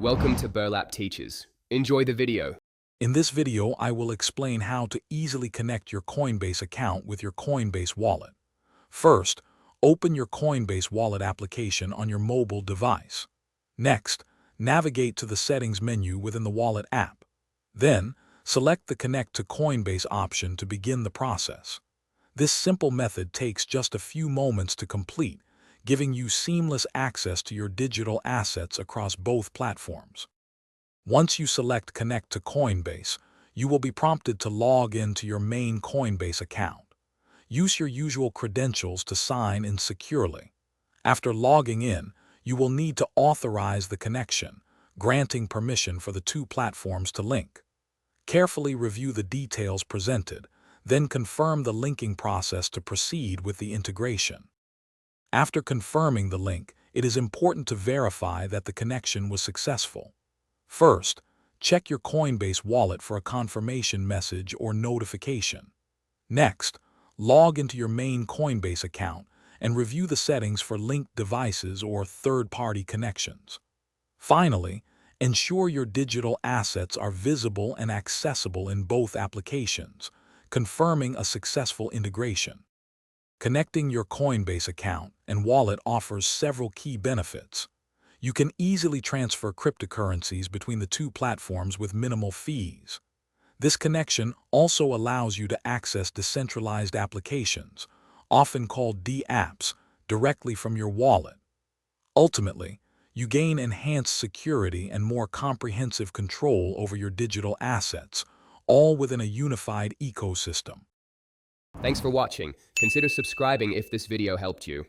Welcome to Burlap Teachers. Enjoy the video. In this video, I will explain how to easily connect your Coinbase account with your Coinbase wallet. First, open your Coinbase wallet application on your mobile device. Next, navigate to the Settings menu within the Wallet app. Then, select the Connect to Coinbase option to begin the process. This simple method takes just a few moments to complete, giving you seamless access to your digital assets across both platforms. Once you select Connect to Coinbase, you will be prompted to log in to your main Coinbase account. Use your usual credentials to sign in securely. After logging in, you will need to authorize the connection, granting permission for the two platforms to link. Carefully review the details presented, then confirm the linking process to proceed with the integration. After confirming the link, it is important to verify that the connection was successful. First, check your Coinbase wallet for a confirmation message or notification. Next, log into your main Coinbase account and review the settings for linked devices or third-party connections. Finally, ensure your digital assets are visible and accessible in both applications, confirming a successful integration. Connecting your Coinbase account and wallet offers several key benefits. You can easily transfer cryptocurrencies between the two platforms with minimal fees. This connection also allows you to access decentralized applications, often called dApps, directly from your wallet. Ultimately, you gain enhanced security and more comprehensive control over your digital assets, all within a unified ecosystem. Thanks for watching. Consider subscribing if this video helped you.